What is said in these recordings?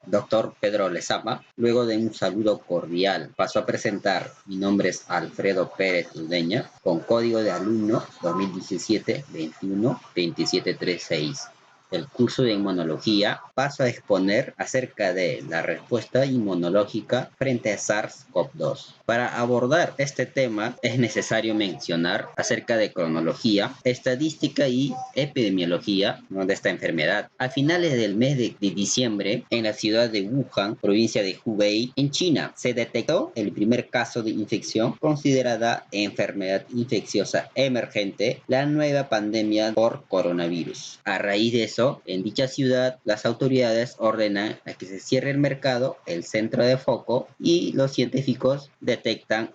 doctor Pedro Lezama. Luego de un saludo cordial, paso a presentar. Mi nombre es Alfredo Pérez Udeña, con código de alumno 2017-21-2736. El curso de inmunología paso a exponer acerca de la respuesta inmunológica frente a SARS-CoV-2. Para abordar este tema es necesario mencionar acerca de cronología, estadística y epidemiología, ¿no?, de esta enfermedad. A finales del mes de diciembre, en la ciudad de Wuhan, provincia de Hubei, en China, se detectó el primer caso de infección considerada enfermedad infecciosa emergente, la nueva pandemia por coronavirus. A raíz de eso, en dicha ciudad, las autoridades ordenan a que se cierre el mercado, el centro de foco, y los científicos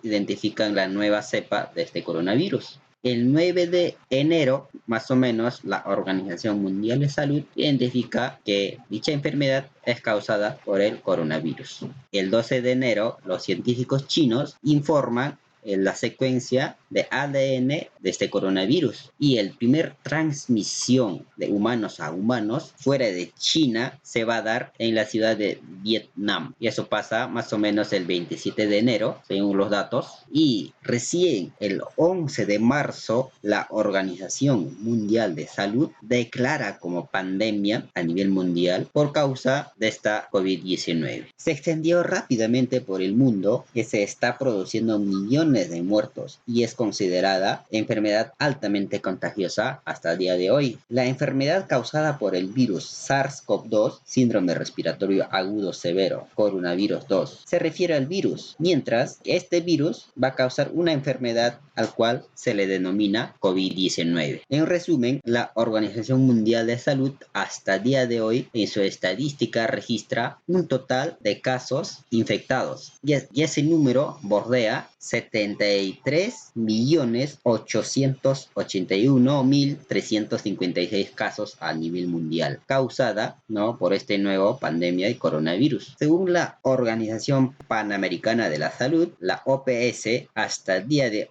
identifican la nueva cepa de este coronavirus. El 9 de enero, más o menos, la Organización Mundial de Salud identifica que dicha enfermedad es causada por el coronavirus. El 12 de enero, los científicos chinos informan la secuencia de ADN de este coronavirus, y el primer transmisión de humanos a humanos fuera de China se va a dar en la ciudad de Vietnam, y eso pasa más o menos el 27 de enero según los datos, y recién el 11 de marzo la Organización Mundial de Salud declara como pandemia a nivel mundial por causa de esta COVID-19. Se extendió rápidamente por el mundo, que se está produciendo millones de muertos y es considerada enfermedad altamente contagiosa hasta el día de hoy. La enfermedad causada por el virus SARS-CoV-2, síndrome respiratorio agudo severo, coronavirus 2, se refiere al virus, mientras que este virus va a causar una enfermedad al cual se le denomina COVID-19. En resumen, la Organización Mundial de Salud hasta el día de hoy en su estadística registra un total de casos infectados, y ese número bordea 73.881.356 casos a nivel mundial, causada, ¿no?, por este nuevo pandemia de coronavirus. Según la Organización Panamericana de la Salud, la OPS, hasta el día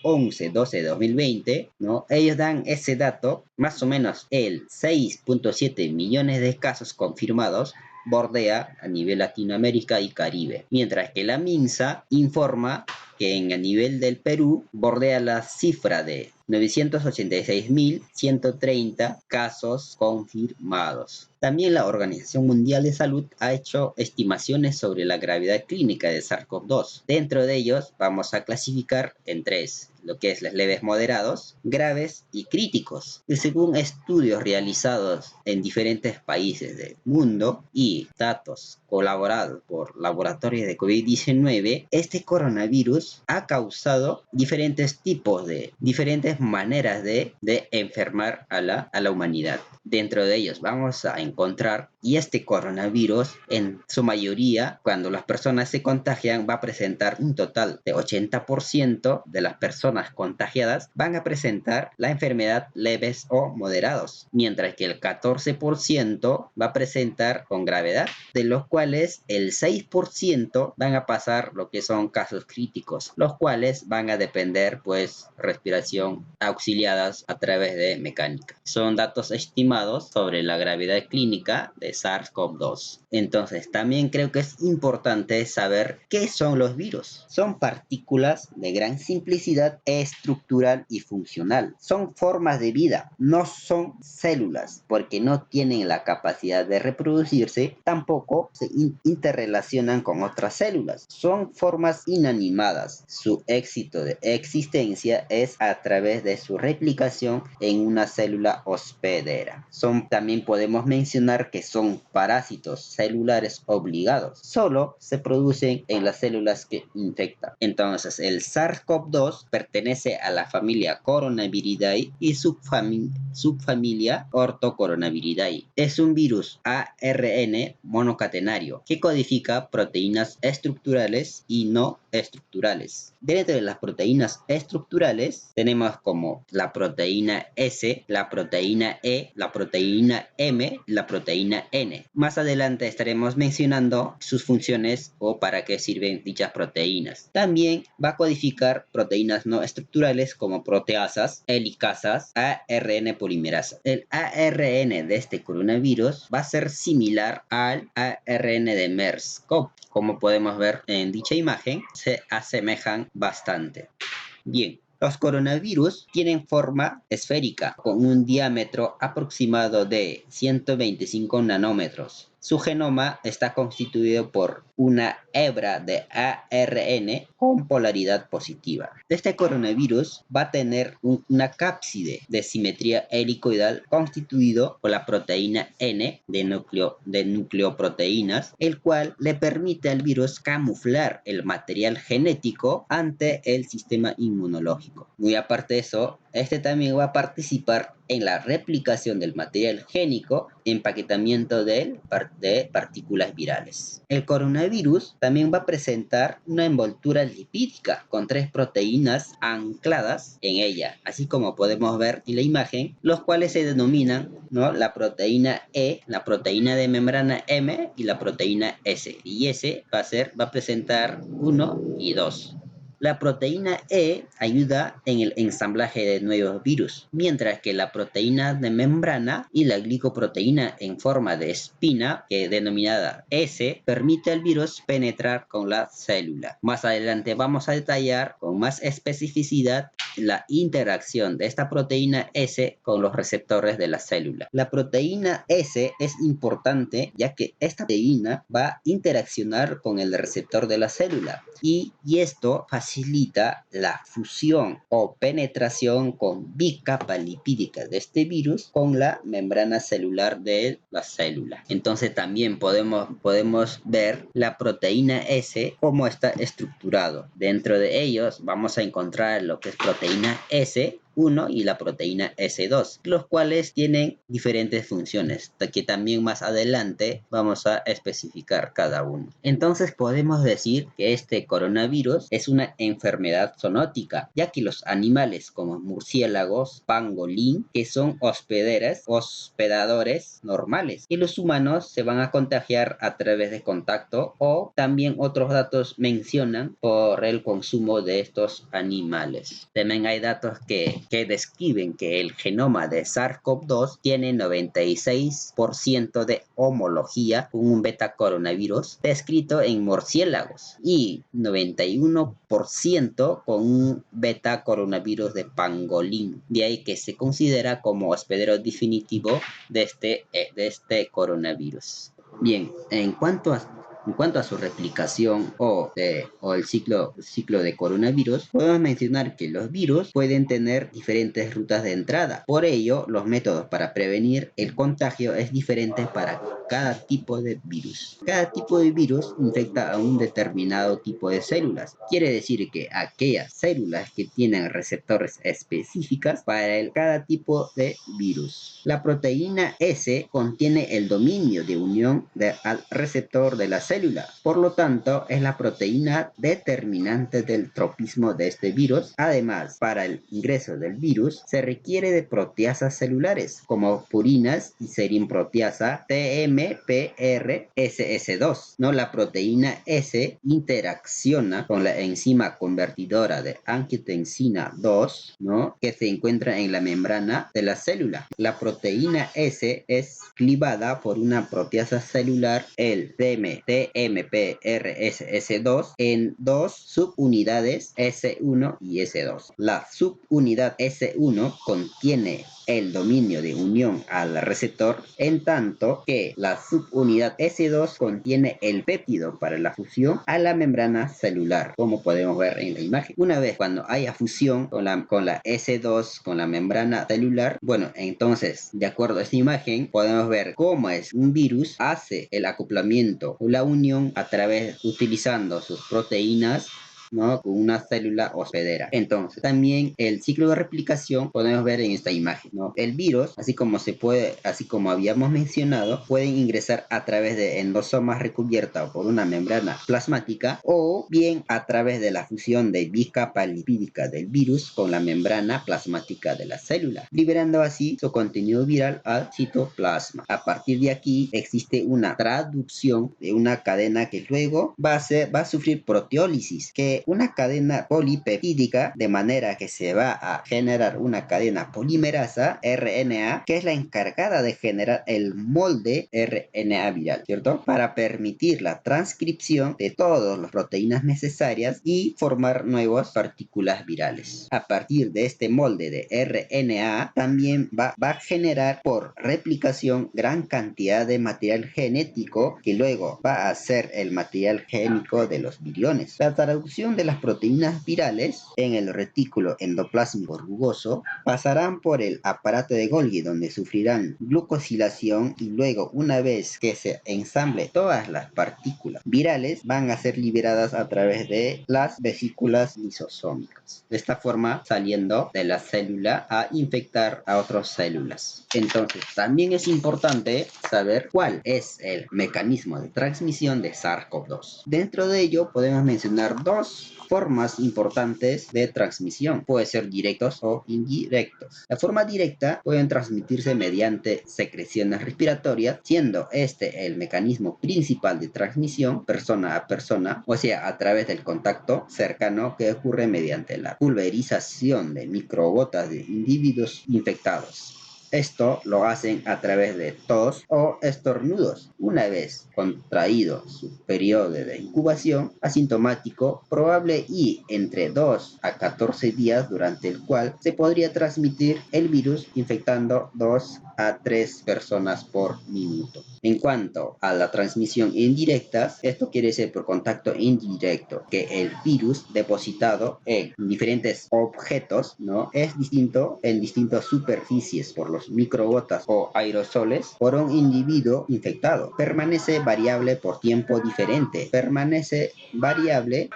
11-12 de 2020, ¿no?, ellos dan ese dato, más o menos el 6.7 millones de casos confirmados bordea a nivel Latinoamérica y Caribe, mientras que la MINSA informa que a nivel del Perú bordea la cifra de 986.130 casos confirmados. También la Organización Mundial de Salud ha hecho estimaciones sobre la gravedad clínica de SARS-CoV-2. Dentro de ellos vamos a clasificar en tres: lo que es los leves moderados, graves y críticos. Y según estudios realizados en diferentes países del mundo y datos colaborados por laboratorios de COVID-19, este coronavirus ha causado diferentes maneras de enfermar a la humanidad. Dentro de ellos vamos a encontrar, y este coronavirus en su mayoría, cuando las personas se contagian, va a presentar un total de 80% de las personas contagiadas van a presentar la enfermedad leves o moderados, mientras que el 14% va a presentar con gravedad, de los cuales el 6% van a pasar lo que son casos críticos, los cuales van a depender, pues, respiración auxiliadas a través de mecánica. Son datos estimados sobre la gravedad clínica de SARS-CoV-2. Entonces, también creo que es importante saber qué son los virus. Son partículas de gran simplicidad estructural y funcional. Son formas de vida, no son células, porque no tienen la capacidad de reproducirse, tampoco se interrelacionan con otras células. Son formas inanimadas. Su éxito de existencia es a través de su replicación en una célula hospedera. También podemos mencionar que son parásitos celulares obligados. Solo se producen en las células que infectan. Entonces, el SARS-CoV-2 pertenece a la familia Coronaviridae y subfamilia Orthocoronaviridae. Es un virus ARN monocatenario que codifica proteínas estructurales y no estructurales. Dentro de las proteínas estructurales tenemos como la proteína S, la proteína E, la proteína M, la proteína N. Más adelante estaremos mencionando sus funciones o para qué sirven dichas proteínas. También va a codificar proteínas no estructurales como proteasas, helicasas, ARN polimerasa. El ARN de este coronavirus va a ser similar al ARN de MERS-CoV. Como podemos ver en dicha imagen, se asemejan bastante. Bien, los coronavirus tienen forma esférica con un diámetro aproximado de 125 nanómetros. Su genoma está constituido por una hebra de ARN con polaridad positiva. Este coronavirus va a tener una cápside de simetría helicoidal constituido por la proteína N de nucleoproteínas, el cual le permite al virus camuflar el material genético ante el sistema inmunológico. Muy aparte de eso, este también va a participar en la replicación del material génico, empaquetamiento de partículas virales. El coronavirus también va a presentar una envoltura lipídica con 3 proteínas ancladas en ella, así como podemos ver en la imagen, los cuales se denominan, ¿no?, la proteína E, la proteína de membrana M y la proteína S. Y S va a presentar 1 y 2. La proteína E ayuda en el ensamblaje de nuevos virus, mientras que la proteína de membrana y la glicoproteína en forma de espina, que es denominada S, permite al virus penetrar con la célula. Más adelante vamos a detallar con más especificidad la interacción de esta proteína S con los receptores de la célula. La proteína S es importante ya que esta proteína va a interaccionar con el receptor de la célula y esto facilita la fusión o penetración con bicapa lipídica de este virus con la membrana celular de la célula. Entonces también podemos ver la proteína S cómo está estructurado. Dentro de ellos vamos a encontrar lo que es proteína S1 y la proteína S2, los cuales tienen diferentes funciones, que también más adelante vamos a especificar cada uno. Entonces podemos decir que este coronavirus es una enfermedad zoonótica, ya que los animales como murciélagos, pangolín, que son hospedadores normales, y los humanos se van a contagiar a través de contacto, o también otros datos mencionan por el consumo de estos animales. También hay datos que describen que el genoma de SARS-CoV-2 tiene 96% de homología con un beta coronavirus descrito en murciélagos y 91% con un beta coronavirus de pangolín. De ahí que se considera como hospedero definitivo de este coronavirus. Bien, en cuanto a su replicación o el ciclo de coronavirus, podemos mencionar que los virus pueden tener diferentes rutas de entrada. Por ello, los métodos para prevenir el contagio es diferente para cada tipo de virus. Cada tipo de virus infecta a un determinado tipo de células. Quiere decir que aquellas células que tienen receptores específicas para cada tipo de virus. La proteína S contiene el dominio de unión al receptor de la célula. Por lo tanto, es la proteína determinante del tropismo de este virus. Además, para el ingreso del virus se requiere de proteasas celulares como purinas y serinproteasa TMPRSS2. ¿No? La proteína S interacciona con la enzima convertidora de angiotensina 2, ¿no?, que se encuentra en la membrana de la célula. La proteína S es clivada por una proteasa celular, el TMPRSS2, en dos subunidades S1 y S2. La subunidad S1 contiene el dominio de unión al receptor, en tanto que la subunidad S2 contiene el péptido para la fusión a la membrana celular, como podemos ver en la imagen. Una vez cuando haya fusión con la S2 con la membrana celular, bueno, entonces, de acuerdo a esta imagen, podemos ver cómo es un virus hace el acoplamiento o la unión utilizando sus proteínas ¿no? Con una célula hospedera. Entonces, también el ciclo de replicación podemos ver en esta imagen, ¿no? El virus, así como habíamos mencionado, pueden ingresar a través de endosomas recubiertos por una membrana plasmática o bien a través de la fusión de bicapa lipídica del virus con la membrana plasmática de la célula, liberando así su contenido viral al citoplasma. A partir de aquí existe una traducción de una cadena que luego va a sufrir proteólisis, que una cadena polipeptídica, de manera que se va a generar una cadena polimerasa, RNA, que es la encargada de generar el molde RNA viral, ¿cierto? Para permitir la transcripción de todas las proteínas necesarias y formar nuevas partículas virales. A partir de este molde de RNA, también va a generar por replicación gran cantidad de material genético que luego va a ser el material génico de los viriones. La traducción de las proteínas virales en el retículo endoplásmico rugoso pasarán por el aparato de Golgi, donde sufrirán glucosilación y luego, una vez que se ensamble todas las partículas virales, van a ser liberadas a través de las vesículas lisosómicas. De esta forma, saliendo de la célula a infectar a otras células. Entonces, también es importante saber cuál es el mecanismo de transmisión de SARS-CoV-2. Dentro de ello, podemos mencionar dos formas importantes de transmisión. Pueden ser directos o indirectos. La forma directa pueden transmitirse mediante secreciones respiratorias, siendo este el mecanismo principal de transmisión persona a persona, o sea, a través del contacto cercano que ocurre mediante la pulverización de microgotas de individuos infectados. Esto lo hacen a través de tos o estornudos. Una vez contraído su periodo de incubación asintomático probable y entre 2 a 14 días, durante el cual se podría transmitir el virus infectando 2 a 3 personas por minuto. En cuanto a la transmisión indirecta, esto quiere decir por contacto indirecto, que el virus depositado en diferentes objetos, ¿no?, es distinto en distintas superficies por los microgotas o aerosoles por un individuo infectado. Permanece variable por tiempo diferente. Permanece variable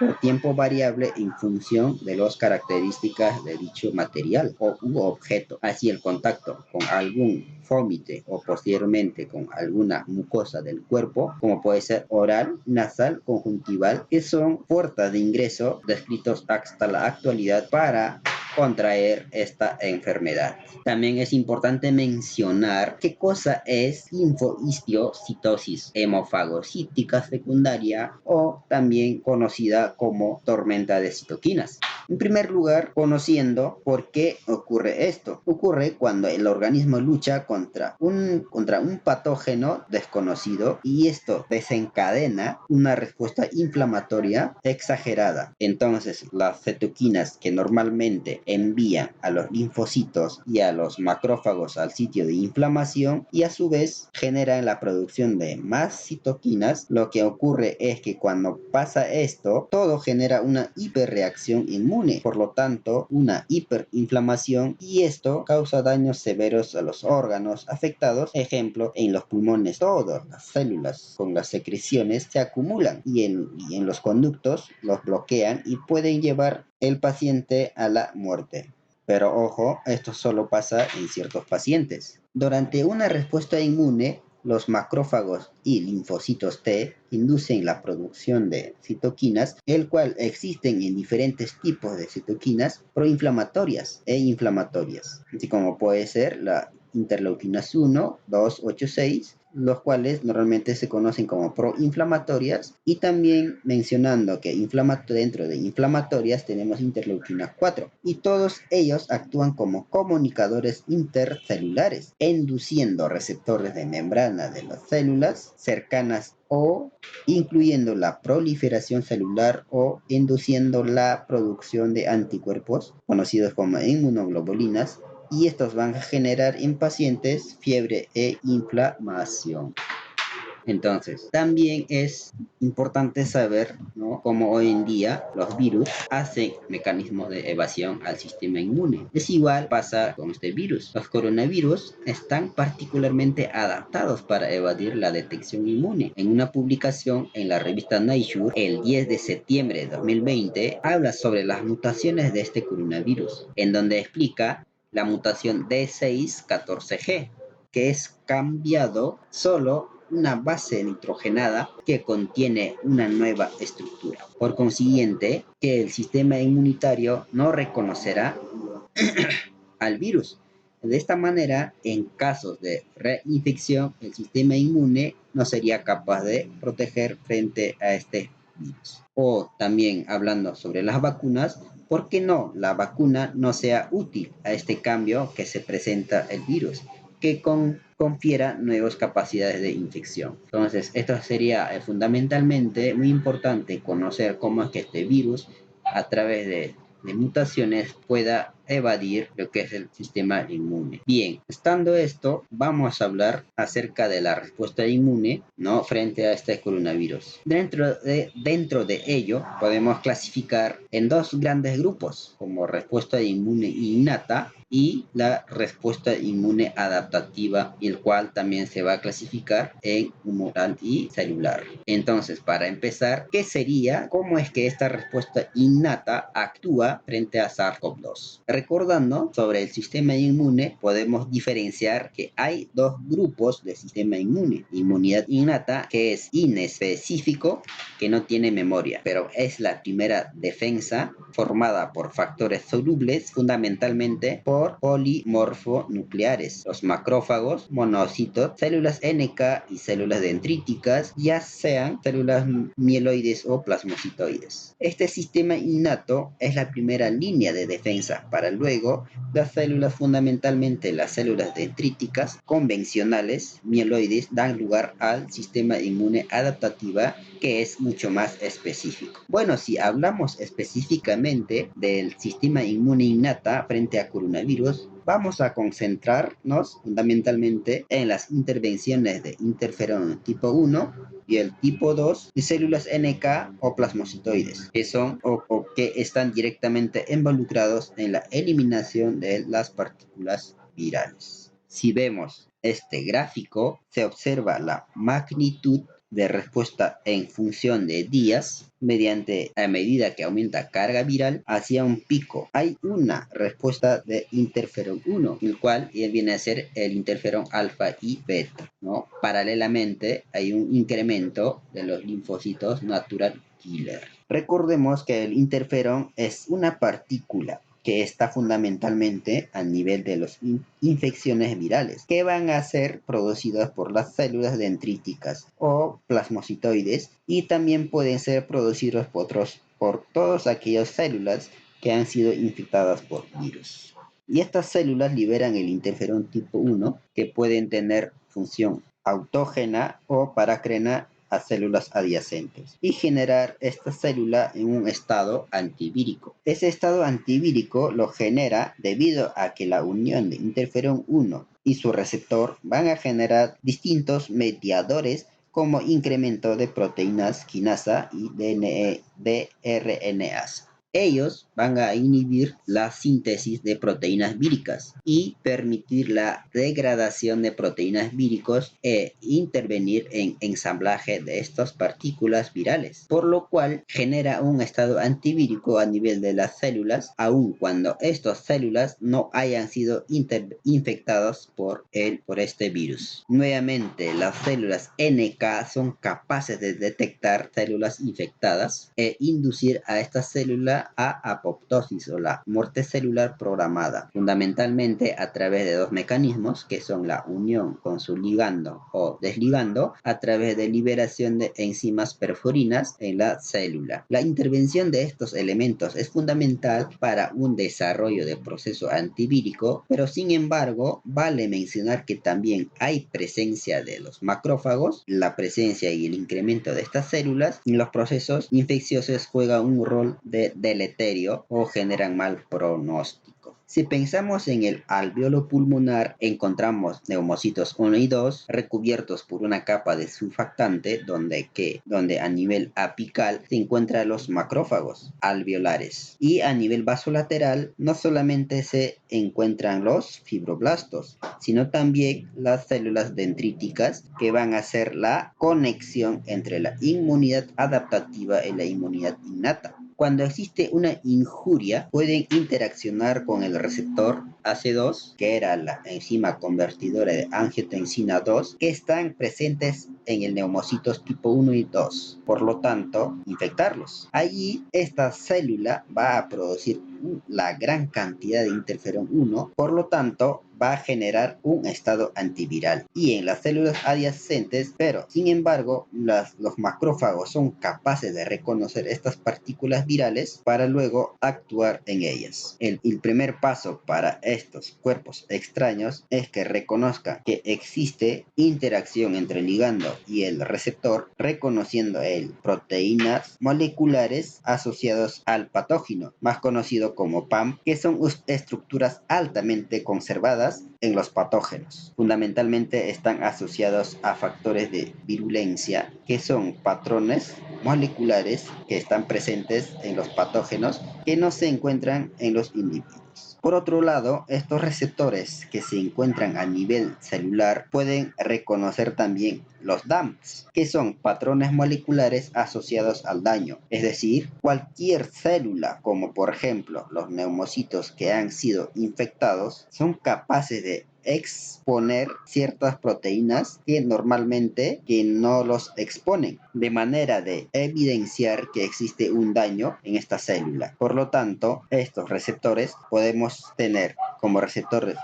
en función de las características de dicho material o objeto. Así el contacto con algún fómite o posteriormente con alguna mucosa del cuerpo, como puede ser oral, nasal, conjuntival, que son puertas de ingreso descritos hasta la actualidad para contraer esta enfermedad. También es importante mencionar qué cosa es linfohistiocytosis hemofagocítica secundaria o también conocida como tormenta de citoquinas. En primer lugar, conociendo por qué ocurre esto. Ocurre cuando el organismo lucha contra un patógeno desconocido y esto desencadena una respuesta inflamatoria exagerada. Entonces, las citoquinas que normalmente envían a los linfocitos y a los macrófagos al sitio de inflamación y a su vez generan la producción de más citoquinas, lo que ocurre es que cuando pasa esto, todo genera una hiperreacción inmune, por lo tanto, una hiperinflamación, y esto causa daños severos a los órganos afectados. Ejemplo, en los pulmones, todas las células con las secreciones se acumulan y en los conductos los bloquean y pueden llevar el paciente a la muerte. Pero ojo, esto solo pasa en ciertos pacientes. Durante una respuesta inmune, los macrófagos y linfocitos T inducen la producción de citoquinas, el cual existen en diferentes tipos de citoquinas proinflamatorias e inflamatorias, así como puede ser la interleuquinas 1, 2, 8, 6, los cuales normalmente se conocen como proinflamatorias, y también mencionando que dentro de inflamatorias tenemos interleuquina 4, y todos ellos actúan como comunicadores intercelulares, induciendo receptores de membrana de las células cercanas o incluyendo la proliferación celular o induciendo la producción de anticuerpos, conocidos como inmunoglobulinas, y estos van a generar en pacientes fiebre e inflamación. Entonces, también es importante saber, ¿no?, cómo hoy en día los virus hacen mecanismos de evasión al sistema inmune. Es igual pasa con este virus. Los coronavirus están particularmente adaptados para evadir la detección inmune. En una publicación en la revista Nature, el 10 de septiembre de 2020, habla sobre las mutaciones de este coronavirus, en donde explica la mutación D614G, que es cambiado solo una base nitrogenada que contiene una nueva estructura. Por consiguiente, que el sistema inmunitario no reconocerá al virus. De esta manera, en casos de reinfección, el sistema inmune no sería capaz de proteger frente a este virus. O también hablando sobre las vacunas, ¿por qué no la vacuna no sea útil a este cambio que se presenta el virus, que confiera nuevas capacidades de infección? Entonces, esto sería fundamentalmente muy importante conocer cómo es que este virus, a través de mutaciones, pueda evadir lo que es el sistema inmune. Bien, estando esto, vamos a hablar acerca de la respuesta inmune, ¿no?, frente a este coronavirus. Dentro de ello, podemos clasificar en dos grandes grupos, como respuesta inmune innata y la respuesta inmune adaptativa, el cual también se va a clasificar en humoral y celular. Entonces, para empezar, ¿qué sería? ¿Cómo es que esta respuesta innata actúa frente a SARS-CoV-2? Recordando sobre el sistema inmune, podemos diferenciar que hay dos grupos de sistema inmune. Inmunidad innata, que es inespecífico, que no tiene memoria, pero es la primera defensa formada por factores solubles, fundamentalmente por polimorfonucleares, los macrófagos, monocitos, células NK y células dendríticas, ya sean células mieloides o plasmocitoides. Este sistema innato es la primera línea de defensa para luego las células, fundamentalmente las células dendríticas convencionales mieloides, dan lugar al sistema inmune adaptativa, que es mucho más específico. Bueno, si hablamos específicamente del sistema inmune innata frente a coronavirus, vamos a concentrarnos fundamentalmente en las intervenciones de interferón tipo 1 y el tipo 2 de células NK o plasmocitoides, que son o que están directamente involucrados en la eliminación de las partículas virales. Si vemos este gráfico, se observa la magnitud de respuesta en función de días, a medida que aumenta carga viral hacia un pico. Hay una respuesta de interferón 1, el cual viene a ser el interferón alfa y beta, ¿no? Paralelamente, hay un incremento de los linfocitos natural killer. Recordemos que el interferón es una partícula que está fundamentalmente a nivel de las infecciones virales, que van a ser producidas por las células dendríticas o plasmocitoides, y también pueden ser producidos por todas aquellas células que han sido infectadas por virus. Y estas células liberan el interferón tipo 1, que pueden tener función autógena o parácrena a células adyacentes y generar esta célula en un estado antivírico. Ese estado antivírico lo genera debido a que la unión de interferón 1 y su receptor van a generar distintos mediadores, como incremento de proteínas quinasa y DRNase. Ellos van a inhibir la síntesis de proteínas víricas y permitir la degradación de proteínas víricos e intervenir en ensamblaje de estas partículas virales, por lo cual genera un estado antivírico a nivel de las células, aun cuando estas células no hayan sido infectadas por este virus. Nuevamente, las células NK son capaces de detectar células infectadas e inducir a esta célula a apoptosis o la muerte celular programada, fundamentalmente a través de dos mecanismos, que son la unión con su ligando o desligando a través de liberación de enzimas perforinas en la célula. La intervención de estos elementos es fundamental para un desarrollo de proceso antivírico, pero sin embargo vale mencionar que también hay presencia de los macrófagos. La presencia y el incremento de estas células en los procesos infecciosos juega un rol de deleterio o generan mal pronóstico. Si pensamos en el alveolo pulmonar, encontramos neumocitos 1 y 2 recubiertos por una capa de surfactante donde a nivel apical se encuentran los macrófagos alveolares. Y a nivel vasolateral no solamente se encuentran los fibroblastos, sino también las células dendríticas que van a hacer la conexión entre la inmunidad adaptativa y la inmunidad innata. Cuando existe una injuria, pueden interaccionar con el receptor AC2, que era la enzima convertidora de angiotensina 2, que están presentes en el neumocitos tipo 1 y 2. Por lo tanto, infectarlos. Allí, esta célula va a producir la gran cantidad de interferón 1, por lo tanto, va a generar un estado antiviral. Y en las células adyacentes, pero sin embargo, los macrófagos son capaces de reconocer estas partículas virales para luego actuar en ellas. El primer paso para estos cuerpos extraños es que reconozcan que existe interacción entre el ligando y el receptor, reconociendo proteínas moleculares asociadas al patógeno, más conocido como PAM, que son estructuras altamente conservadas en los patógenos. Fundamentalmente están asociados a factores de virulencia, que son patrones moleculares que están presentes en los patógenos que no se encuentran en los individuos. Por otro lado, estos receptores que se encuentran a nivel celular pueden reconocer también los DAMPs, que son patrones moleculares asociados al daño. Es decir, cualquier célula, como por ejemplo los neumocitos que han sido infectados, son capaces de exponer ciertas proteínas que normalmente no los exponen, de manera de evidenciar que existe un daño en esta célula. Por lo tanto, estos receptores podemos tener como receptores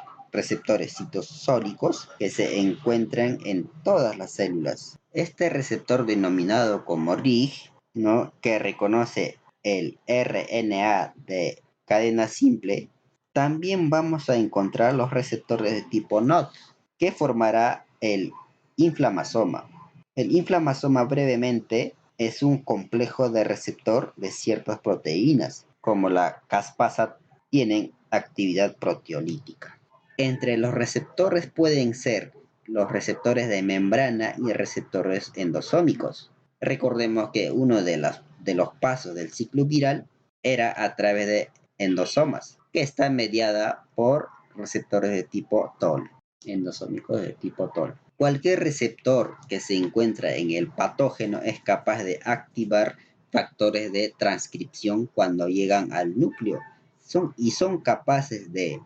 citosólicos que se encuentran en todas las células. Este receptor denominado como RIG, ¿no?, que reconoce el RNA de cadena simple, también vamos a encontrar los receptores de tipo NOT, que formará el inflamasoma. El inflamasoma brevemente es un complejo de receptor de ciertas proteínas, como la caspasa, tienen actividad proteolítica. Entre los receptores pueden ser los receptores de membrana y receptores endosómicos. Recordemos que uno de los pasos del ciclo viral era a través de endosomas, que está mediada por receptores de tipo TOL, endosómicos de tipo TOL. Cualquier receptor que se encuentra en el patógeno es capaz de activar factores de transcripción cuando llegan al núcleo son capaces de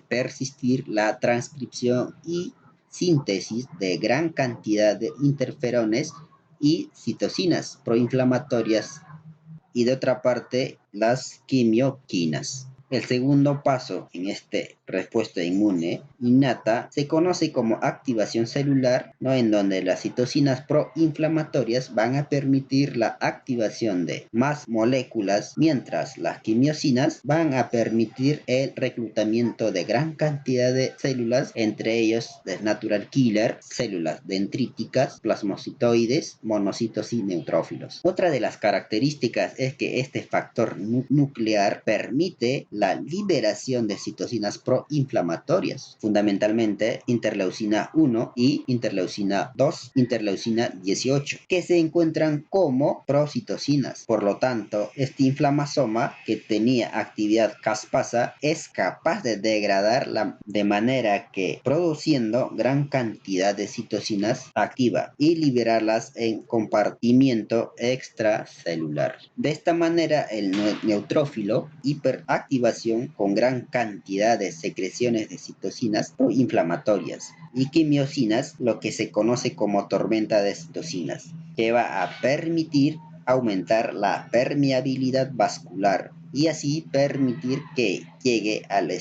persistir la transcripción y síntesis de gran cantidad de interferones y citocinas proinflamatorias, y de otra parte las quimioquinas. El segundo paso en esta respuesta inmune innata se conoce como activación celular, ¿no?, en donde las citocinas proinflamatorias van a permitir la activación de más moléculas, mientras las quimiosinas van a permitir el reclutamiento de gran cantidad de células, entre ellos de natural killer, células dendríticas, plasmocitoides, monocitos y neutrófilos. Otra de las características es que este factor nuclear permite la liberación de citocinas proinflamatorias, fundamentalmente interleucina 1 y interleucina 2, interleucina 18, que se encuentran como procitocinas. Por lo tanto, este inflamasoma que tenía actividad caspasa es capaz de degradarla de manera que produciendo gran cantidad de citocinas activa y liberarlas en compartimiento extracelular. De esta manera, el neutrófilo hiperactivación con gran cantidad de secreciones de citocinas proinflamatorias y quimiosinas, lo que se conoce como tormenta de citocinas, que va a permitir aumentar la permeabilidad vascular y así permitir que llegue al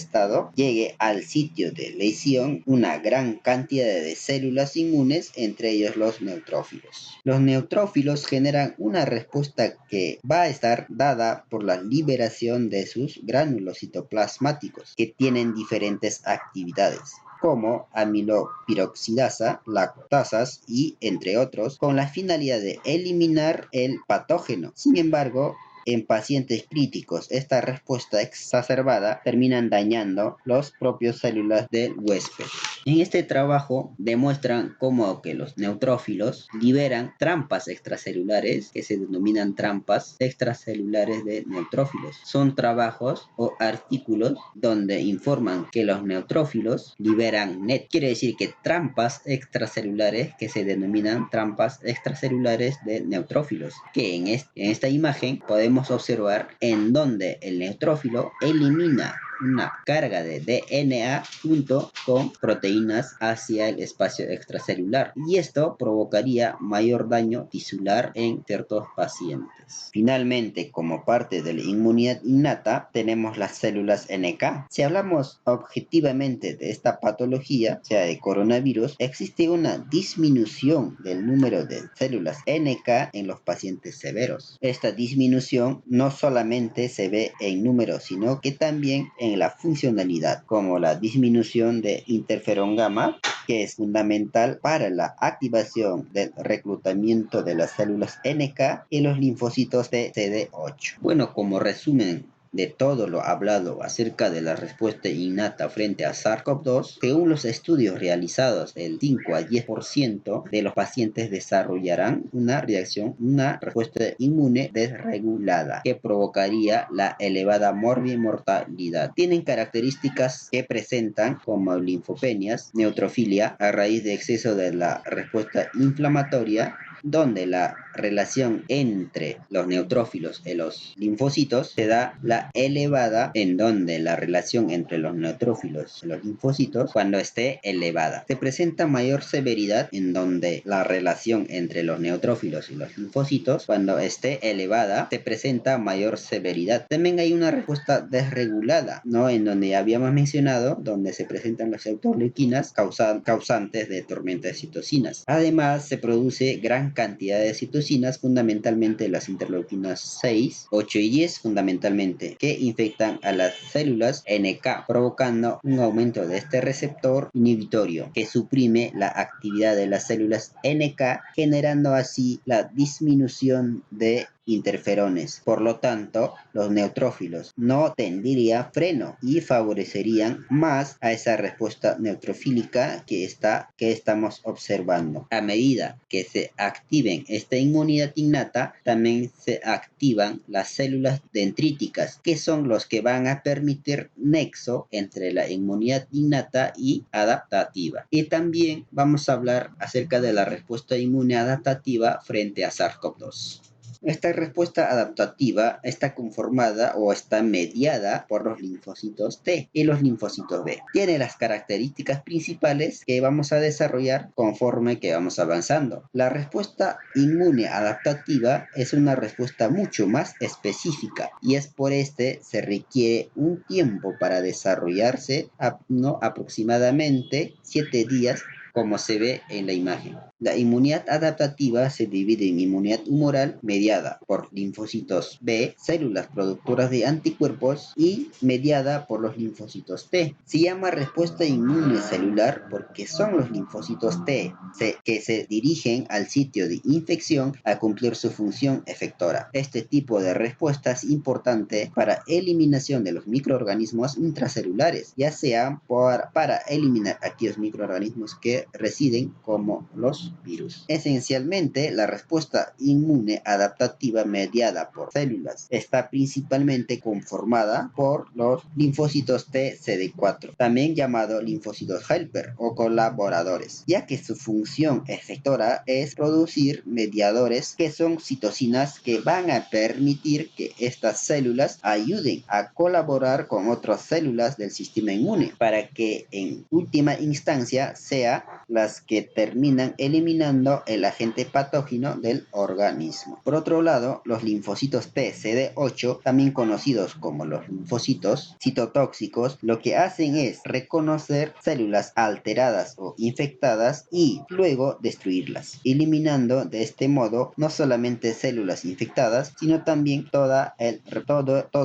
sitio de lesión una gran cantidad de células inmunes, entre ellos los neutrófilos. Los neutrófilos generan una respuesta que va a estar dada por la liberación de sus gránulos citoplasmáticos, que tienen diferentes actividades, como amilopiroxidasa, lactasas y entre otros, con la finalidad de eliminar el patógeno. Sin embargo, en pacientes críticos, esta respuesta exacerbada terminan dañando las propias células del huésped. En este trabajo demuestran cómo que los neutrófilos liberan trampas extracelulares que se denominan trampas extracelulares de neutrófilos. Son trabajos o artículos donde informan que los neutrófilos liberan NET. Quiere decir que trampas extracelulares que se denominan trampas extracelulares de neutrófilos. Que en esta imagen podemos observar en donde el neutrófilo elimina una carga de DNA junto con proteínas hacia el espacio extracelular, y esto provocaría mayor daño tisular en ciertos pacientes. Finalmente, como parte de la inmunidad innata, tenemos las células NK. Si hablamos objetivamente de esta patología, o sea de coronavirus, existe una disminución del número de células NK en los pacientes severos. Esta disminución no solamente se ve en número, sino que también en la funcionalidad, como la disminución de interferón gamma, que es fundamental para la activación del reclutamiento de las células NK y los linfocitos de CD8. Bueno, como resumen de todo lo hablado acerca de la respuesta innata frente a SARS-CoV-2, según los estudios realizados, el 5 a 10% de los pacientes desarrollarán una respuesta inmune desregulada que provocaría la elevada mortalidad. Tienen características que presentan como linfopenias, neutrofilia a raíz de exceso de la respuesta inflamatoria, donde la relación entre los neutrófilos y los linfocitos se da la elevada, en donde la relación entre los neutrófilos y los linfocitos cuando esté elevada. Se presenta mayor severidad en donde la relación entre los neutrófilos y los linfocitos cuando esté elevada se presenta mayor severidad. También hay una respuesta desregulada, ¿no? En donde ya habíamos mencionado, donde se presentan las autoleuquinas causantes de tormenta de citocinas. Además, se produce gran cantidad de citocinas, fundamentalmente las interleuquinas 6, 8 y 10 fundamentalmente, que infectan a las células NK, provocando un aumento de este receptor inhibitorio que suprime la actividad de las células NK, generando así la disminución de interferones. Por lo tanto, los neutrófilos no tendrían freno y favorecerían más a esa respuesta neutrofílica que estamos observando. A medida que se activen esta inmunidad innata, también se activan las células dendríticas, que son los que van a permitir nexo entre la inmunidad innata y adaptativa. Y también vamos a hablar acerca de la respuesta inmune adaptativa frente a SARS-CoV-2. Esta respuesta adaptativa está conformada o está mediada por los linfocitos T y los linfocitos B. Tiene las características principales que vamos a desarrollar conforme que vamos avanzando. La respuesta inmune adaptativa es una respuesta mucho más específica, y es por se requiere un tiempo para desarrollarse, aproximadamente 7 días, como se ve en la imagen. La inmunidad adaptativa se divide en inmunidad humoral mediada por linfocitos B, células productoras de anticuerpos, y mediada por los linfocitos T. Se llama respuesta inmune celular porque son los linfocitos T que se dirigen al sitio de infección a cumplir su función efectora. Este tipo de respuesta es importante para eliminación de los microorganismos intracelulares, ya sea para eliminar aquellos microorganismos que residen como los virus. Esencialmente, la respuesta inmune adaptativa mediada por células está principalmente conformada por los linfocitos T CD4, también llamados linfocitos helper o colaboradores, ya que su función efectora es producir mediadores que son citocinas que van a permitir que estas células ayuden a colaborar con otras células del sistema inmune para que en última instancia sea las que terminan eliminando el agente patógeno del organismo. Por otro lado, los linfocitos T CD8, también conocidos como los linfocitos citotóxicos, lo que hacen es reconocer células alteradas o infectadas y luego destruirlas, eliminando de este modo no solamente células infectadas, sino también todo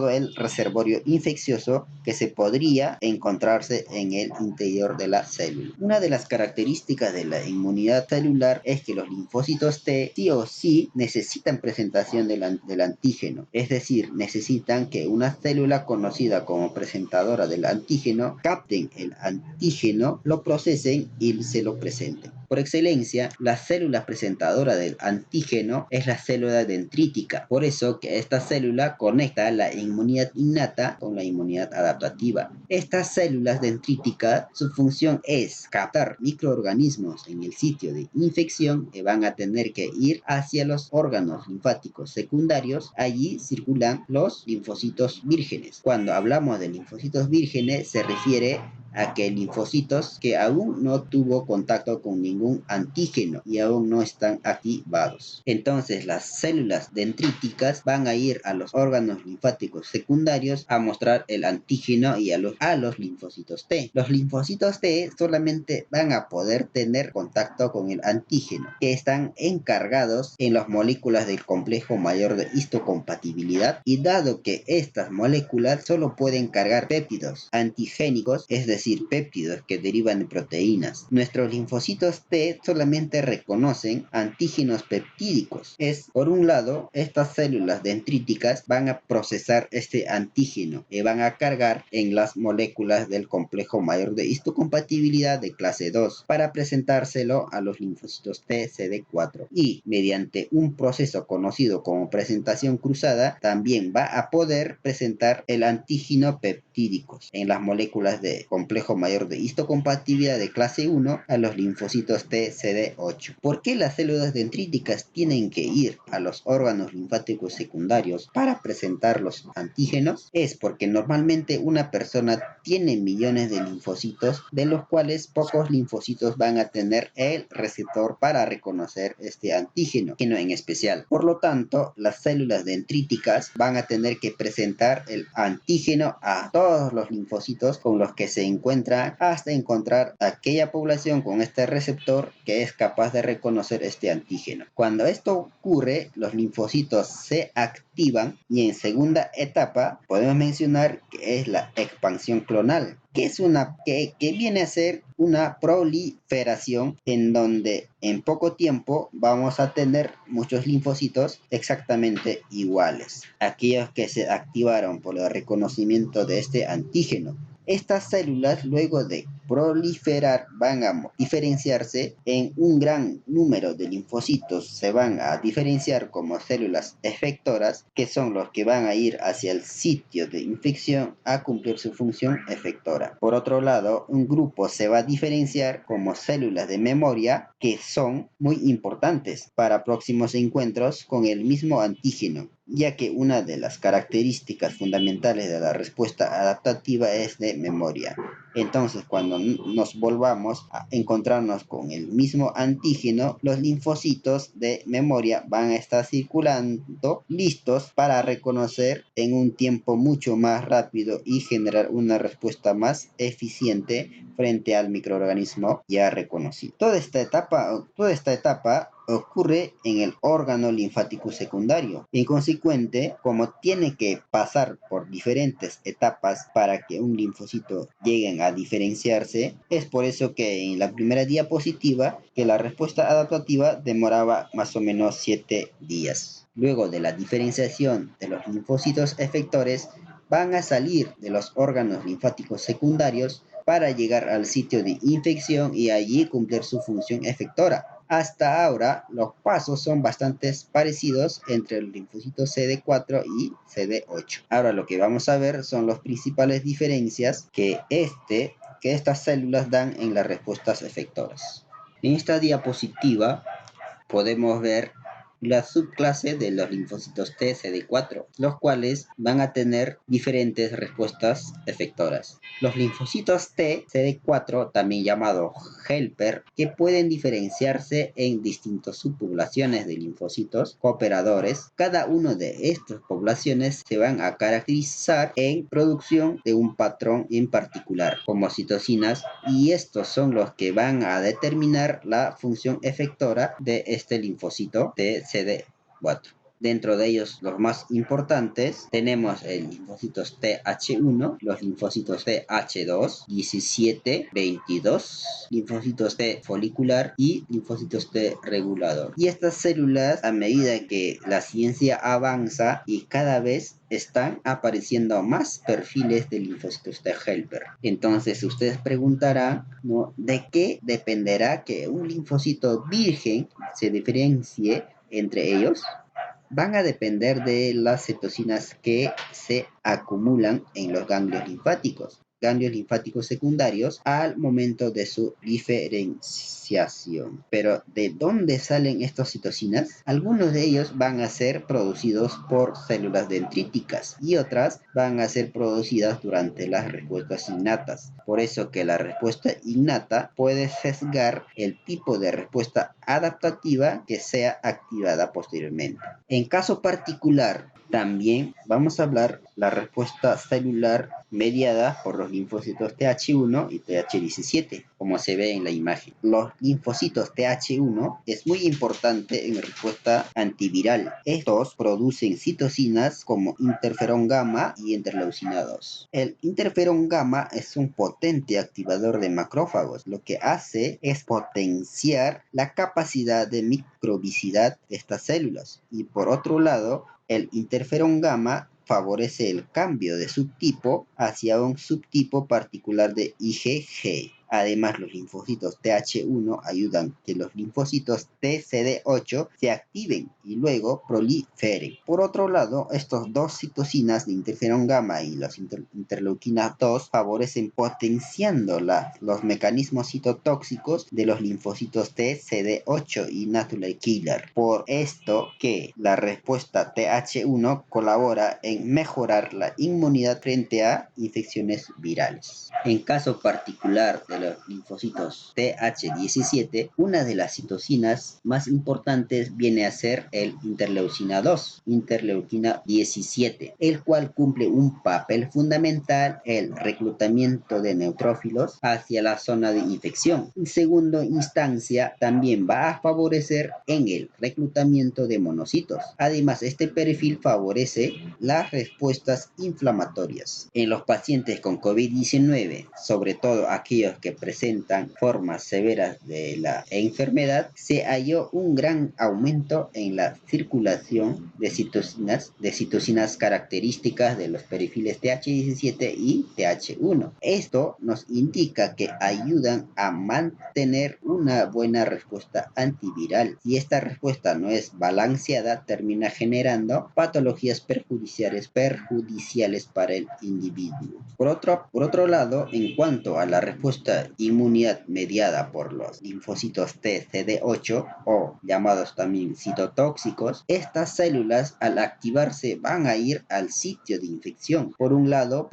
el reservorio infeccioso que se podría encontrarse en el interior de la célula. Una de las características características de la inmunidad celular es que los linfocitos T sí o sí necesitan presentación del antígeno, es decir, necesitan que una célula conocida como presentadora del antígeno capten el antígeno, lo procesen y se lo presenten. Por excelencia, la célula presentadora del antígeno es la célula dendrítica. Por eso que esta célula conecta la inmunidad innata con la inmunidad adaptativa. Estas células dendríticas, su función es captar microorganismos en el sitio de infección que van a tener que ir hacia los órganos linfáticos secundarios. Allí circulan los linfocitos vírgenes. Cuando hablamos de linfocitos vírgenes, se refiere a que linfocitos que aún no tuvo contacto con ningún antígeno y aún no están activados. Entonces las células dendríticas van a ir a los órganos linfáticos secundarios a mostrar el antígeno y a los linfocitos T. Los linfocitos T solamente van a poder tener contacto con el antígeno, que están encargados en las moléculas del complejo mayor de histocompatibilidad, y dado que estas moléculas solo pueden cargar péptidos antigénicos, es decir, péptidos que derivan de proteínas, nuestros linfocitos T solamente reconocen antígenos peptídicos. Por un lado, estas células dendríticas van a procesar este antígeno y van a cargar en las moléculas del complejo mayor de histocompatibilidad de clase 2 para presentárselo a los linfocitos T CD4, y mediante un proceso conocido como presentación cruzada también va a poder presentar el antígeno peptídicos en las moléculas de complejo mayor de histocompatibilidad de clase 1 a los linfocitos T CD8. ¿Por qué las células dendríticas tienen que ir a los órganos linfáticos secundarios para presentar los antígenos? Es porque normalmente una persona tiene millones de linfocitos, de los cuales pocos linfocitos van a tener el receptor para reconocer este antígeno en especial. Por lo tanto, las células dendríticas van a tener que presentar el antígeno a todos los linfocitos con los que se encuentran, hasta encontrar aquella población con este receptor que es capaz de reconocer este antígeno. Cuando esto ocurre, los linfocitos se activan, y en segunda etapa podemos mencionar que es la expansión clonal, que viene a ser una proliferación en donde en poco tiempo vamos a tener muchos linfocitos exactamente iguales, aquellos que se activaron por el reconocimiento de este antígeno. Estas células, luego de proliferar, van a diferenciarse en un gran número de linfocitos. Se van a diferenciar como células efectoras, que son los que van a ir hacia el sitio de infección a cumplir su función efectora. Por otro lado, un grupo se va a diferenciar como células de memoria, que son muy importantes para próximos encuentros con el mismo antígeno, ya que una de las características fundamentales de la respuesta adaptativa es de memoria. Entonces, cuando nos volvamos a encontrarnos con el mismo antígeno, los linfocitos de memoria van a estar circulando, listos para reconocer en un tiempo mucho más rápido y generar una respuesta más eficiente frente al microorganismo ya reconocido. Toda esta etapa ocurre en el órgano linfático secundario. En consecuente, como tiene que pasar por diferentes etapas para que un linfocito llegue a diferenciarse, es por eso que en la primera diapositiva que la respuesta adaptativa demoraba más o menos 7 días. Luego de la diferenciación de los linfocitos efectores, van a salir de los órganos linfáticos secundarios para llegar al sitio de infección y allí cumplir su función efectora. Hasta ahora, los pasos son bastante parecidos entre el linfocito CD4 y CD8. Ahora lo que vamos a ver son las principales diferencias que estas células dan en las respuestas efectoras. En esta diapositiva podemos ver la subclase de los linfocitos T CD4, los cuales van a tener diferentes respuestas efectoras. Los linfocitos T CD4, también llamado helper, que pueden diferenciarse en distintas subpoblaciones de linfocitos cooperadores. Cada una de estas poblaciones se van a caracterizar en producción de un patrón en particular, como citocinas, y estos son los que van a determinar la función efectora de este linfocito T CD4. Dentro de ellos, los más importantes, tenemos el linfocitos TH1, los linfocitos TH2, 17, 22, linfocitos T folicular y linfocitos T regulador. Y estas células, a medida que la ciencia avanza y cada vez están apareciendo más perfiles de linfocitos T helper. Entonces ustedes preguntarán, ¿no?, ¿de qué dependerá que un linfocito virgen se diferencie entre ellos? Van a depender de las citocinas que se acumulan en los ganglios linfáticos secundarios al momento de su diferenciación. Pero ¿de dónde salen estas citocinas? Algunos de ellos van a ser producidos por células dendríticas y otras van a ser producidas durante las respuestas innatas. Por eso que la respuesta innata puede sesgar el tipo de respuesta adaptativa que sea activada posteriormente. En caso particular, también vamos a hablar la respuesta celular mediada por los linfocitos TH1 y TH17, como se ve en la imagen. Los linfocitos TH1 es muy importante en respuesta antiviral. Estos producen citocinas como interferón gamma y interleucina 2. El interferón gamma es un potente activador de macrófagos. Lo que hace es potenciar la capacidad de microbicidad de estas células. Y por otro lado, el interferón gamma favorece el cambio de subtipo hacia un subtipo particular de IgG. Además, los linfocitos TH1 ayudan que los linfocitos TCD8 se activen y luego proliferen. Por otro lado, estos dos citocinas de interferón gamma y las interleuquinas 2 favorecen potenciando los mecanismos citotóxicos de los linfocitos TCD8 y natural killer. Por esto que la respuesta TH1 colabora en mejorar la inmunidad frente a infecciones virales. En caso particular de los linfocitos TH17, una de las citocinas más importantes viene a ser el interleucina 2, interleuquina 17, el cual cumple un papel fundamental en el reclutamiento de neutrófilos hacia la zona de infección. En segunda instancia, también va a favorecer en el reclutamiento de monocitos. Además, este perfil favorece las respuestas inflamatorias. En los pacientes con COVID-19, sobre todo aquellos que presentan formas severas de la enfermedad, se halló un gran aumento en la circulación de citocinas características de los perfiles TH17 y TH1. Esto nos indica que ayudan a mantener una buena respuesta antiviral. Si esta respuesta no es balanceada, termina generando patologías perjudiciales para el individuo. Por otro lado, en cuanto a la respuesta inmunidad mediada por los linfocitos TCD8 o llamados también citotóxicos, estas células al activarse van a ir al sitio de infección. Por un lado,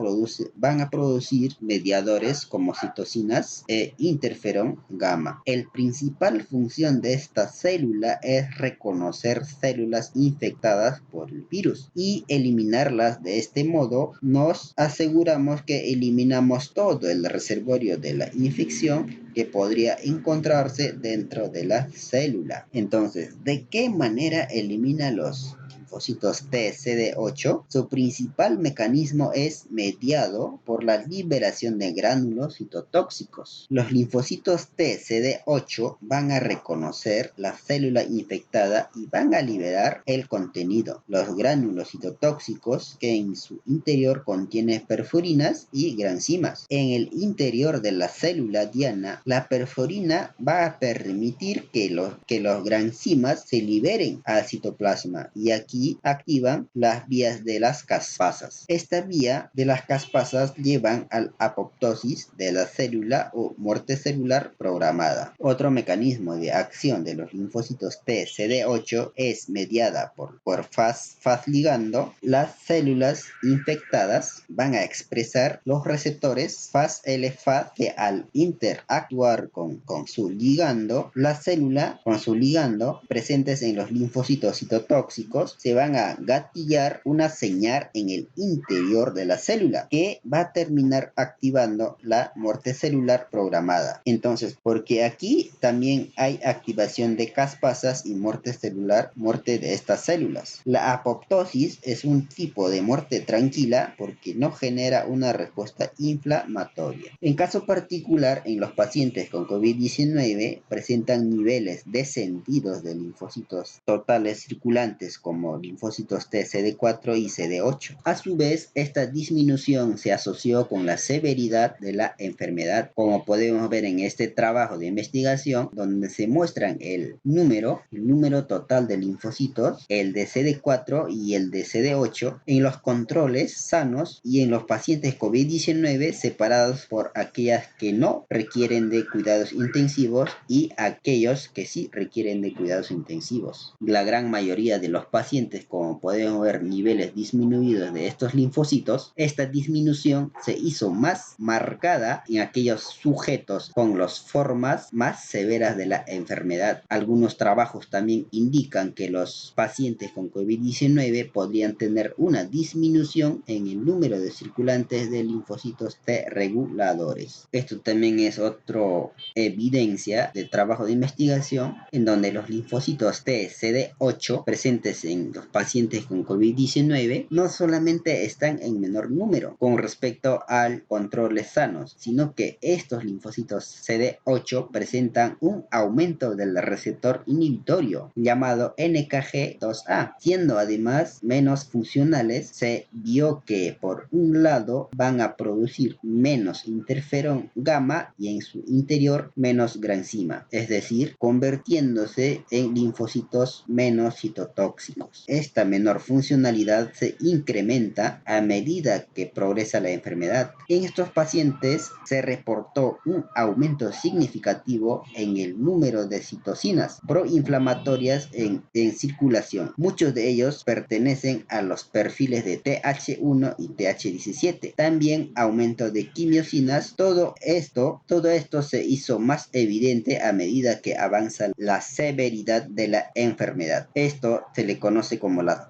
van a producir mediadores como citocinas e interferón gamma. El principal función de esta célula es reconocer células infectadas por el virus y eliminarlas. De este modo, nos aseguramos que eliminamos todo el reservorio de la infección que podría encontrarse dentro de la célula. Entonces, ¿de qué manera elimina los linfocitos TCD8? Su principal mecanismo es mediado por la liberación de gránulos citotóxicos. Los linfocitos TCD8 van a reconocer la célula infectada y van a liberar el contenido, los gránulos citotóxicos, que en su interior contiene perforinas y granzimas. En el interior de la célula diana, la perforina va a permitir que los granzimas se liberen al citoplasma y aquí activan las vías de las caspasas. Esta vía de las caspasas llevan a la apoptosis de la célula o muerte celular programada. Otro mecanismo de acción de los linfocitos TCD8 es mediada por Fas ligando. Las células infectadas van a expresar los receptores Fas-L-Fas que al interactuar con su ligando, la célula con su ligando presentes en los linfocitos citotóxicos se van a gatillar una señal en el interior de la célula que va a terminar activando la muerte celular programada. Entonces, porque aquí también hay activación de caspasas y muerte celular, muerte de estas células. La apoptosis es un tipo de muerte tranquila porque no genera una respuesta inflamatoria. En caso particular, en los pacientes con COVID-19 presentan niveles descendidos de linfocitos totales circulantes como linfocitos T, CD4 y CD8. A su vez, esta disminución se asoció con la severidad de la enfermedad, como podemos ver en este trabajo de investigación, donde se muestran el número total de linfocitos, el de CD4 y el de CD8, en los controles sanos y en los pacientes COVID-19 separados por aquellas que no requieren de cuidados intensivos y aquellos que sí requieren de cuidados intensivos. La gran mayoría de los pacientes, como podemos ver, niveles disminuidos de estos linfocitos, esta disminución se hizo más marcada en aquellos sujetos con las formas más severas de la enfermedad. Algunos trabajos también indican que los pacientes con COVID-19 podrían tener una disminución en el número de circulantes de linfocitos T reguladores. Esto también es otra evidencia de trabajo de investigación en donde los linfocitos T CD8 presentes en los pacientes con COVID-19 no solamente están en menor número con respecto al controles sanos, sino que estos linfocitos CD8 presentan un aumento del receptor inhibitorio llamado NKG2A, siendo además menos funcionales. Se vio que por un lado van a producir menos interferón gamma y en su interior menos granzima, es decir, convirtiéndose en linfocitos menos citotóxicos. Esta menor funcionalidad se incrementa a medida que progresa la enfermedad. En estos pacientes se reportó un aumento significativo en el número de citocinas proinflamatorias en circulación. Muchos de ellos pertenecen a los perfiles de TH1 y TH17. También aumento de quimiosinas. Todo esto se hizo más evidente a medida que avanza la severidad de la enfermedad. Esto se le conoce como la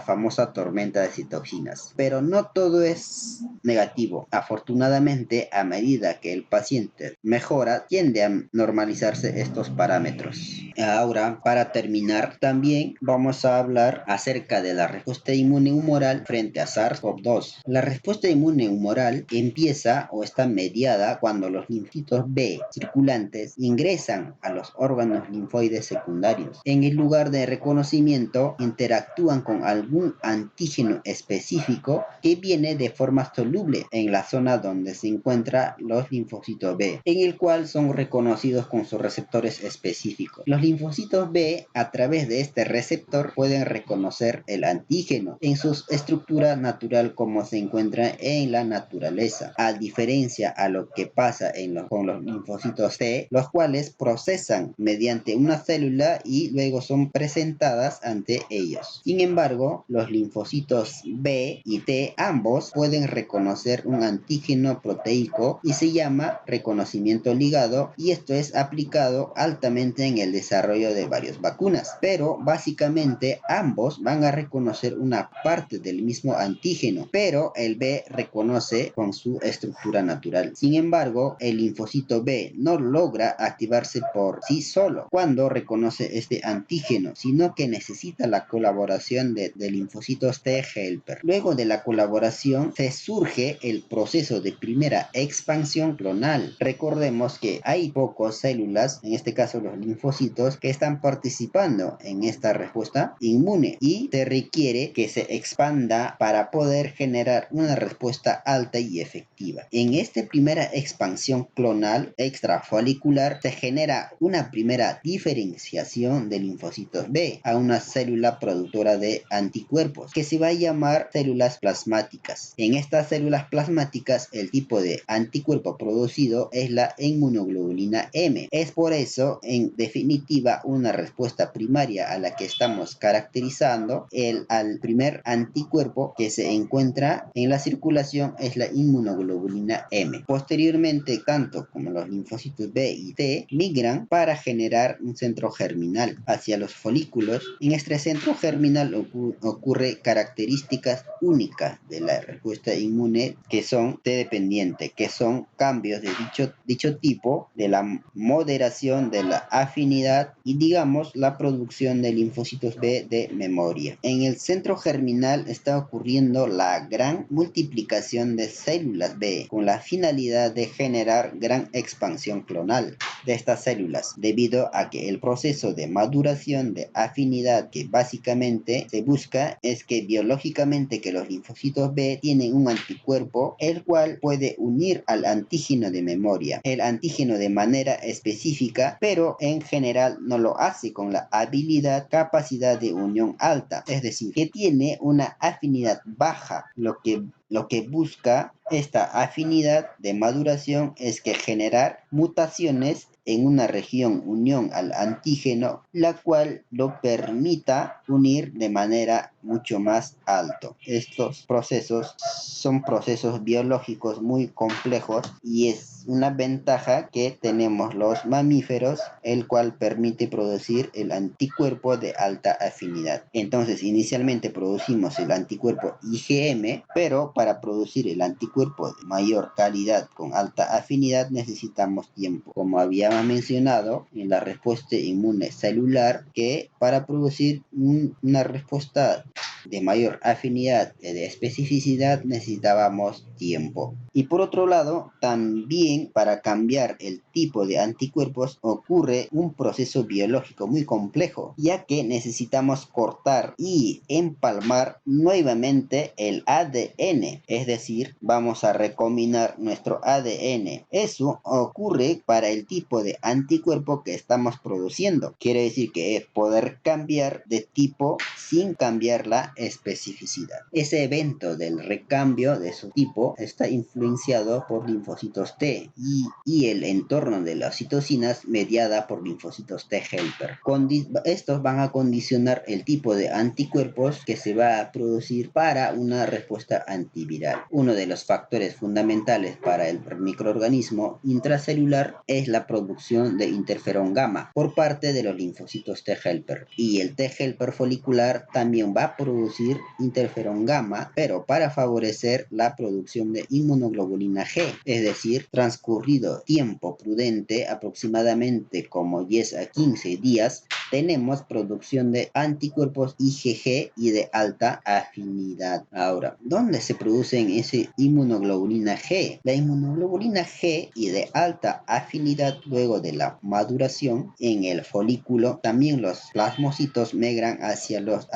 famosa tormenta de citoquinas. Pero no todo es negativo. Afortunadamente, a medida que el paciente mejora, tiende a normalizarse estos parámetros. Ahora, para terminar, también vamos a hablar acerca de la respuesta inmune humoral frente a SARS-CoV-2. La respuesta inmune humoral empieza o está mediada cuando los linfocitos B circulantes ingresan a los órganos linfoides secundarios. En el lugar de reconocimiento, interactúan con algún antígeno específico que viene de forma soluble en la zona donde se encuentran los linfocitos B, en el cual son reconocidos con sus receptores específicos. Los linfocitos B, a través de este receptor, pueden reconocer el antígeno en su estructura natural como se encuentra en la naturaleza, a diferencia a lo que pasa con los linfocitos T, los cuales procesan mediante una célula y luego son presentadas ante ellos. Sin embargo, los linfocitos B y T ambos pueden reconocer un antígeno proteico y se llama reconocimiento ligado, y esto es aplicado altamente en el desarrollo de varias vacunas. Pero básicamente ambos van a reconocer una parte del mismo antígeno, pero el B reconoce con su estructura natural. Sin embargo, el linfocito B no logra activarse por sí solo cuando reconoce este antígeno, sino que necesita la colaboración de linfocitos T helper. Luego de la colaboración se surge el proceso de primera expansión clonal. Recordemos que hay pocas células, en este caso los linfocitos, que están participando en esta respuesta inmune y se requiere que se expanda para poder generar una respuesta alta y efectiva. En esta primera expansión clonal extrafolicular se genera una primera diferenciación de linfocitos B a una célula productora de anticuerpos que se va a llamar células plasmáticas. En estas células plasmáticas el tipo de anticuerpo producido es la inmunoglobulina M. Es por eso, en definitiva, una respuesta primaria a la que estamos caracterizando al primer anticuerpo que se encuentra en la circulación es la inmunoglobulina M. Posteriormente, tanto como los linfocitos B y T migran para generar un centro germinal hacia los folículos. En esta el centro germinal ocurre características únicas de la respuesta inmune que son T-dependiente, que son cambios de dicho tipo, de la moderación de la afinidad y digamos la producción de linfocitos B de memoria. En el centro germinal está ocurriendo la gran multiplicación de células B con la finalidad de generar gran expansión clonal de estas células, debido a que el proceso de maduración de afinidad que básicamente se busca es que biológicamente que los linfocitos B tienen un anticuerpo el cual puede unir al antígeno de memoria, el antígeno de manera específica, pero en general no lo hace con la capacidad de unión alta, es decir, que tiene una afinidad baja, lo que busca esta afinidad de maduración es que generar mutaciones en una región unión al antígeno, la cual lo permita unir de manera mucho más alto. Estos procesos son procesos biológicos muy complejos y es una ventaja que tenemos los mamíferos, el cual permite producir el anticuerpo de alta afinidad. Entonces, inicialmente producimos el anticuerpo IgM, pero para producir el anticuerpo de mayor calidad con alta afinidad necesitamos tiempo. Como habíamos mencionado en la respuesta inmune celular, que para producir una respuesta de mayor afinidad y de especificidad necesitábamos tiempo. Y por otro lado, también para cambiar el tipo de anticuerpos ocurre un proceso biológico muy complejo, ya que necesitamos cortar y empalmar nuevamente el ADN, es decir, vamos a recombinar nuestro ADN. Eso ocurre para el tipo de anticuerpo que estamos produciendo. Quiere decir que es poder cambiar de tipo sin cambiar la especificidad. Ese evento del recambio de su tipo está influenciado por linfocitos T y el entorno de las citocinas mediada por linfocitos T helper. Estos van a condicionar el tipo de anticuerpos que se va a producir para una respuesta antiviral. Uno de los factores fundamentales para el microorganismo intracelular es la producción de interferón gamma por parte de los linfocitos T helper, y el T helper folicular también va a producir interferón gamma, pero para favorecer la producción de inmunoglobulina G, es decir, transcurrido tiempo prudente, aproximadamente como 10 a 15 días, tenemos producción de anticuerpos IgG y de alta afinidad. Ahora, ¿dónde se producen ese inmunoglobulina G? La inmunoglobulina G y de alta afinidad luego de la maduración en el folículo, también los plasmocitos migran hacia los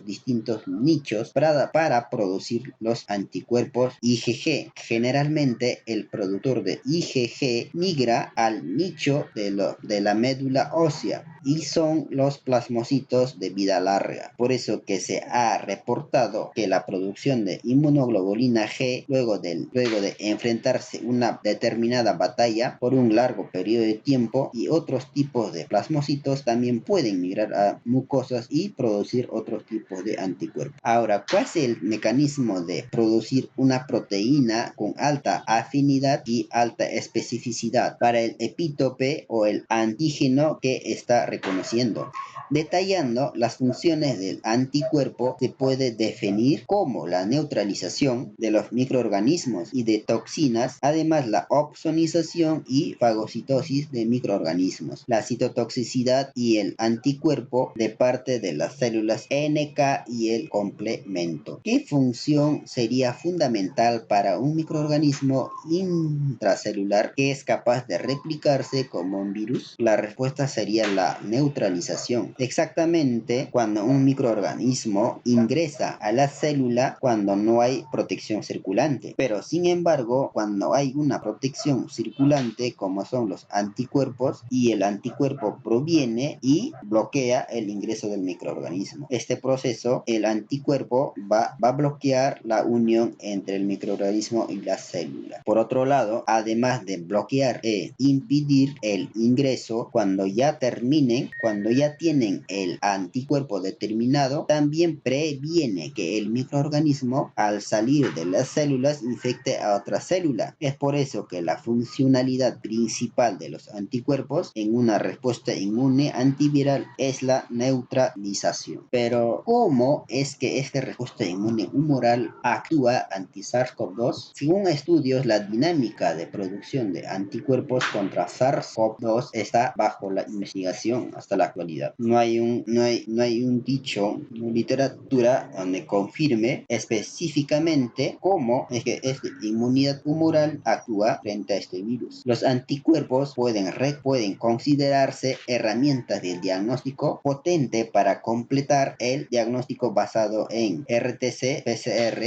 distintos nichos para producir los anticuerpos IgG. Generalmente el productor de IgG migra al nicho de la médula ósea y son los plasmocitos de vida larga. Por eso que se ha reportado que la producción de inmunoglobulina G luego de enfrentarse una determinada batalla por un largo periodo de tiempo, y otros tipos de plasmocitos también pueden migrar a mucosas y producir otros tipos de anticuerpos. Ahora, ¿cuál es el mecanismo de producir una proteína con alta afinidad y alta especificidad para el epítope o el antígeno que está reconociendo? Detallando las funciones del anticuerpo, se puede definir como la neutralización de los microorganismos y de toxinas, además la opsonización y fagocitosis de microorganismos, la citotoxicidad y el anticuerpo de parte de las células NK y el complemento. ¿Qué función sería fundamental para un microorganismo intracelular que es capaz de replicarse como un virus? La respuesta sería la neutralización. Exactamente cuando un microorganismo ingresa a la célula cuando no hay protección circulante. Pero sin embargo, cuando hay una protección circulante, como son los anticuerpos, y el anticuerpo proviene y bloquea el ingreso del microorganismo. Este proceso, el anticuerpo va a bloquear la unión entre el microorganismo y la célula. Por otro lado, además de bloquear e impedir el ingreso, cuando ya tienen producen el anticuerpo determinado, también previene que el microorganismo al salir de las células infecte a otra célula. Es por eso que la funcionalidad principal de los anticuerpos en una respuesta inmune antiviral es la neutralización. Pero, ¿cómo es que esta respuesta inmune humoral actúa anti SARS-CoV-2? Según estudios, la dinámica de producción de anticuerpos contra SARS-CoV-2 está bajo la investigación hasta la actualidad. No hay un dicho, una literatura donde confirme específicamente cómo es que esta inmunidad humoral actúa frente a este virus. Los anticuerpos pueden considerarse herramientas del diagnóstico potente para completar el diagnóstico basado en RT-PCR,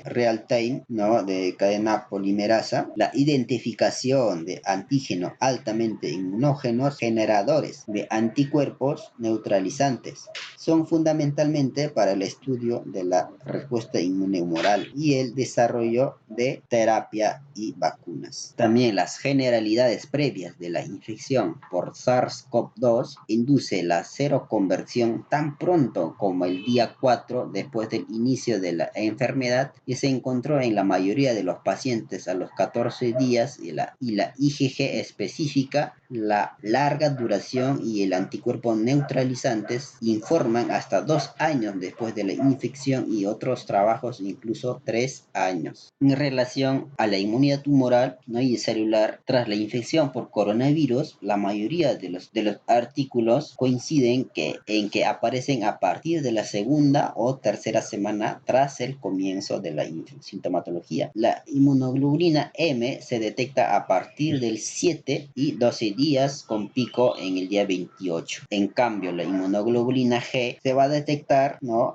real time, ¿no? De cadena polimerasa, la identificación de antígenos altamente inmunógenos generadores de anticuerpos neutralizantes. Son fundamentalmente para el estudio de la respuesta inmune humoral y el desarrollo de terapia y vacunas. También las generalidades previas de la infección por SARS-CoV-2 induce la seroconversión tan pronto como el día 4 después del inicio de la enfermedad, y se encontró en la mayoría de los pacientes a los 14 días, y la IgG específica, la larga duración y el anticuerpo neutralizantes informan hasta 2 años después de la infección, y otros trabajos incluso 3 años. En relación a la inmunidad tumoral, ¿no? y celular tras la infección por coronavirus, la mayoría de los artículos coinciden en que aparecen a partir de la segunda o tercera semana tras el comienzo de la sintomatología. La inmunoglobulina M se detecta a partir del 7 y 12 días con pico en el día 28. En cambio, la inmunoglobulina G se va a detectar, ¿no?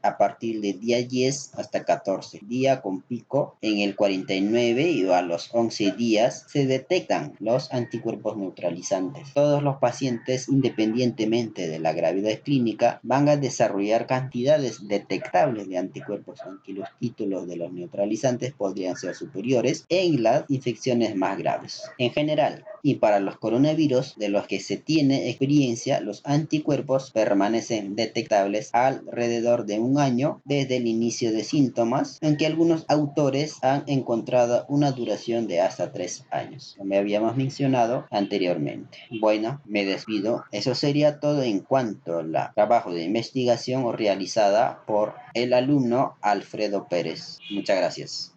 A partir del día 10 hasta 14 día con pico en el 49, y a los 11 días se detectan los anticuerpos neutralizantes. Todos los pacientes, independientemente de la gravedad clínica, van a desarrollar cantidades detectables de anticuerpos, aunque los títulos de los neutralizantes podrían ser superiores en las infecciones más graves. En general, y para los coronavirus de los que se tiene experiencia, los anticuerpos permanecen detectables alrededor de un año desde el inicio de síntomas, aunque algunos autores han encontrado una duración de hasta 3 años, como habíamos mencionado anteriormente. Bueno, me despido. Eso sería todo en cuanto al trabajo de investigación realizada por el alumno Alfredo Pérez. Muchas gracias.